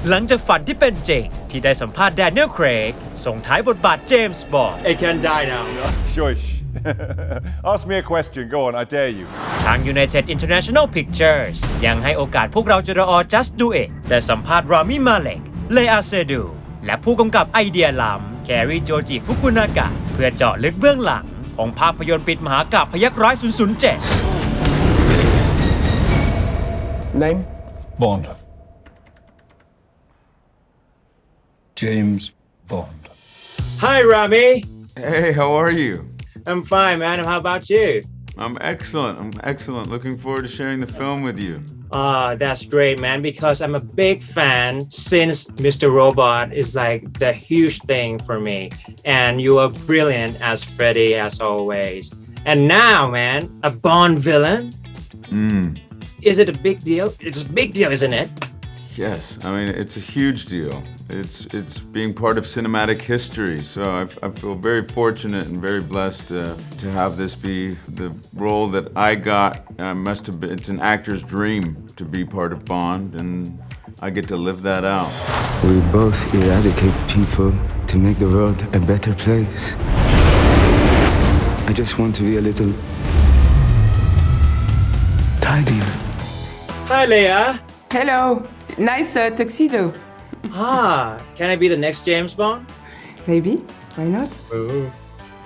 หลังจากฝันที่เป็นจริงที่ได้สัมภาษณ์แดเนียล เครกส่งท้ายบทบาทเจมส์บอนด์ It can die now. Shush. Ask me a question. Go on, I dare you. ทาง United International Pictures ยังให้โอกาสพวกเราจดอ JUST do IT ได้สัมภาษณ์ RAMI MALEK LEA SEYDOUX และผู้กำกับไอเดียล้ำ CARY JOJI FUKUNAGA เพื่อเจาะลึกเบื้องหลังของภาพยนตร์ปิดมหากาพย์พยัคฆ์ร้าย 007 Name? Bond. James Bond. Hi, Rami. Hey, how are you? I'm fine, man. How about you? I'm excellent. Looking forward to sharing the film with you. That's great, man, because I'm a big fan since Mr. Robot is like the huge thing for me. And you are brilliant as Freddy, as always. And now, man, a Bond villain? Is it a big deal? It's a big deal, isn't it? Yes, I mean, it's a huge deal. It's being part of cinematic history. So I feel very fortunate and very blessed to have this be the role that I got. It's an actor's dream to be part of Bond, and I get to live that out. We both eradicate people to make the world a better place. I just want to be a little tidier. Hi, Leia. Hello. Nice tuxedo. Can I be the next James Bond? Maybe. Why not? Ooh.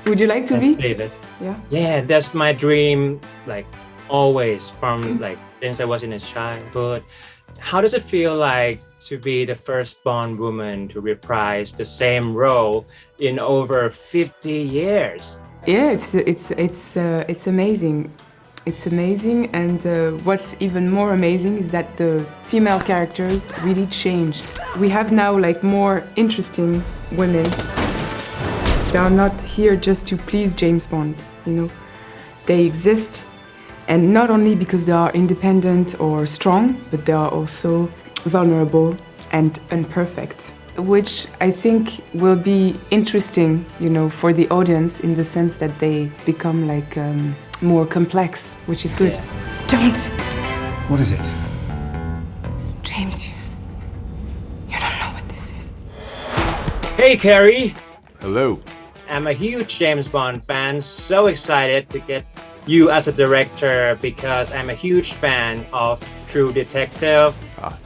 Would you like to Let's be? say this. Yeah. Yeah, that's my dream, like always from like since I was in a childhood. How does it feel like to be the first Bond woman to reprise the same role in over 50 years? Yeah, it's amazing. It's amazing, and what's even more amazing is that the female characters really changed. We have now like more interesting women. They are not here just to please James Bond, you know. They exist, and not only because they are independent or strong, but they are also vulnerable and imperfect, which I think will be interesting, you know, for the audience in the sense that they become like more complex, which is good. Don't! What is it? James, you don't know what this is. Hey, Carrie. Hello. I'm a huge James Bond fan. So excited to get you as a director because I'm a huge fan of True Detective,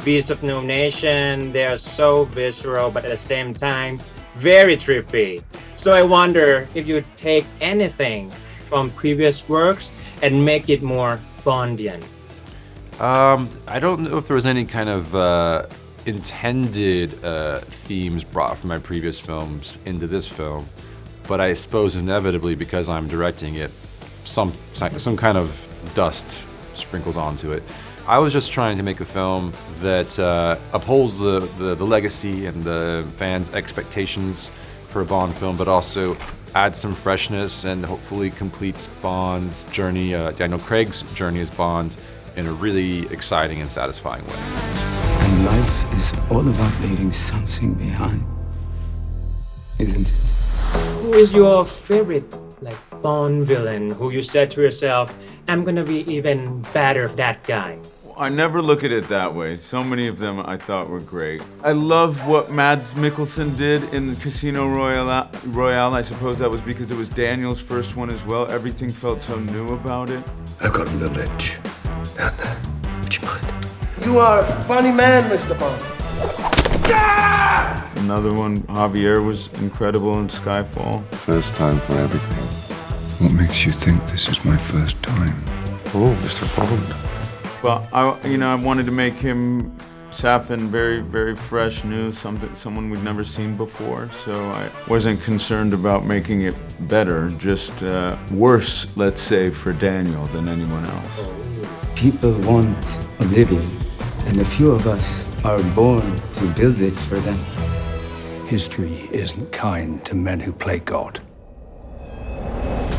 Beasts of No Nation. They are so visceral, but at the same time, very trippy. So I wonder if you take anything from previous works and make it more Bondian. I don't know if there was any kind of intended themes brought from my previous films into this film, but I suppose inevitably because I'm directing it, some kind of dust sprinkles onto it. I was just trying to make a film that upholds the legacy and the fans' expectations for a Bond film, but also adds some freshness and hopefully completes Bond's journey, Daniel Craig's journey as Bond, in a really exciting and satisfying way. And life is all about leaving something behind, isn't it? Who is your favorite like Bond villain who you said to yourself, I'm gonna be even better than that guy? I never look at it that way. So many of them I thought were great. I love what Mads Mikkelsen did in Casino Royale. I suppose that was because it was Daniel's first one as well. Everything felt so new about it. I've got a little itch down there. Would you mind? You are a funny man, Mr. Bond. Another one, Javier, was incredible in Skyfall. First time for everything. What makes you think this is my first time? Oh, Mr. Bond. But I wanted to make him Safin very, very fresh, new, someone we'd never seen before. So I wasn't concerned about making it better, just worse, let's say, for Daniel than anyone else. People want oblivion, and a few of us are born to build it for them. History isn't kind to men who play God.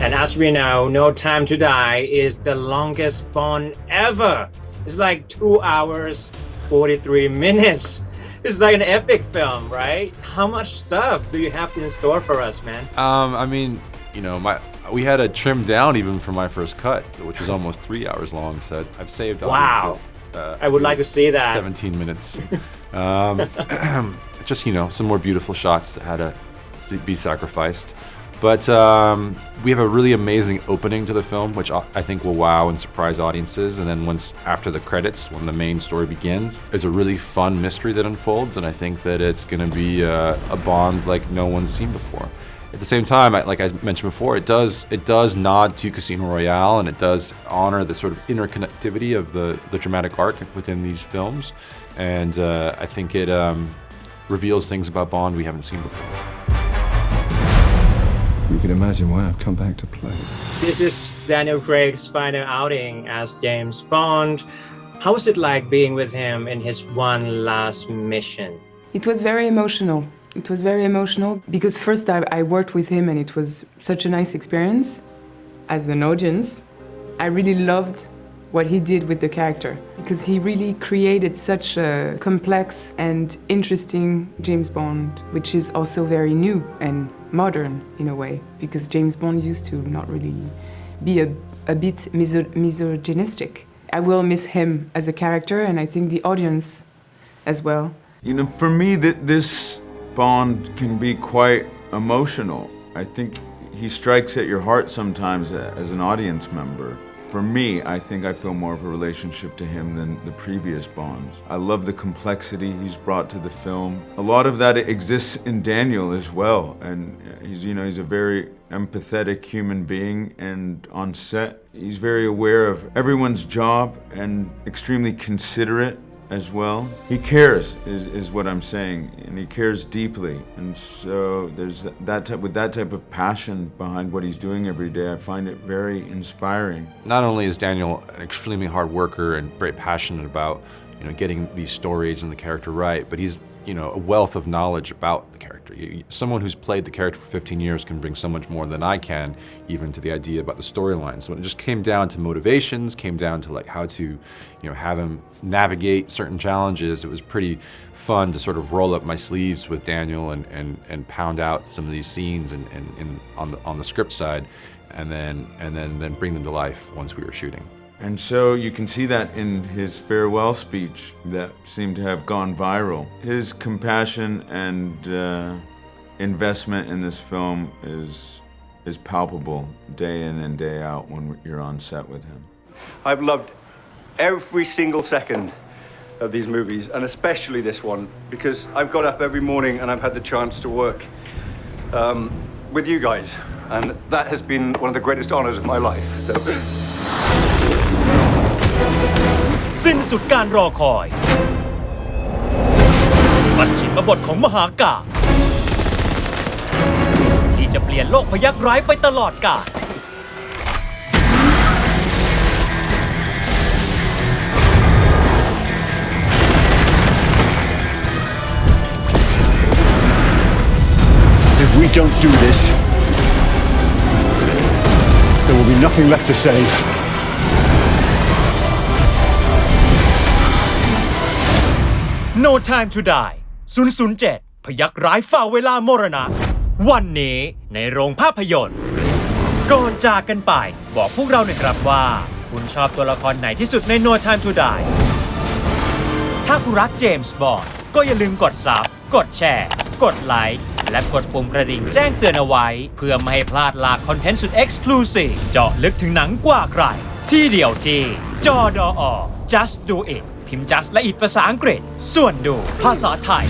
And as we know, No Time to Die is the longest Bond ever. It's like 2 hours, 43 minutes. It's like an epic film, right? How much stuff do you have in store for us, man? I mean, you know, we had to trim down even for my first cut, which was almost 3 hours long. So I've saved audiences. I would like to see that. 17 minutes Just some more beautiful shots that had to be sacrificed. But we have a really amazing opening to the film, which I think will wow and surprise audiences. And then after the credits, when the main story begins, there's a really fun mystery that unfolds. And I think that it's going to be a Bond like no one's seen before. At the same time, like I mentioned before, it does nod to Casino Royale, and it does honor the sort of interconnectivity of the dramatic arc within these films. And I think it reveals things about Bond we haven't seen before. You can imagine why I've come back to play. This is Daniel Craig's final outing as James Bond. How was it like being with him in his one last mission? It was very emotional. It was very emotional because first I worked with him and it was such a nice experience. As an audience, I really loved what he did with the character because he really created such a complex and interesting James Bond, which is also very new and modern in a way because James Bond used to not really be a bit misogynistic. I will miss him as a character and I think the audience as well. For me, this Bond can be quite emotional. I think he strikes at your heart sometimes as an audience member. For me, I think I feel more of a relationship to him than the previous Bonds. I love the complexity he's brought to the film. A lot of that exists in Daniel as well, and he's a very empathetic human being, and on set, he's very aware of everyone's job and extremely considerate as well. He cares, is what I'm saying, and he cares deeply. And so there's with that type of passion behind what he's doing every day, I find it very inspiring. Not only is Daniel an extremely hard worker and very passionate about getting these stories and the character right, but he's a wealth of knowledge about the character. Someone who's played the character for 15 years can bring so much more than I can, even to the idea about the storyline. So when it just came down to motivations, came down to like how to, have him navigate certain challenges, it was pretty fun to sort of roll up my sleeves with Daniel and pound out some of these scenes and on the script side, and then bring them to life once we were shooting. And so you can see that in his farewell speech that seemed to have gone viral. His compassion and investment in this film is palpable day in and day out when you're on set with him. I've loved every single second of these movies, and especially this one, because I've got up every morning and I've had the chance to work with you guys, and that has been one of the greatest honors of my life. So. สิ้นสุดการรอคอยบัญชิมบทของมหากาพย์ที่จะเปลี่ยนโลกพยัคฆ์ร้ายไปตลอดกาลIf we don't do this, there will be nothing left to save. No Time to Die 007 พยัคฆ์ร้ายฝ่าเวลามรณะวันนี้ในโรงภาพยนตร์ก่อนจากกันไปบอกพวกเราหน่อยครับว่าคุณชอบตัวละครไหนที่สุดใน No Time to Die ถ้าคุณรักเจมส์บอนด์ก็อย่าลืมกดซับกดแชร์กดไลค์และกดปุ่มกระดิ่งแจ้งเตือนเอาไว้เพื่อไม่ให้พลาดหลากคอนเทนต์สุด Exclusive เจาะลึกถึงหนังกว่าใครที่เดียวที่จอดอ Just Do It พิมพ์ Just และ It ภาษาอังกฤษส่วนดูภาษาไทย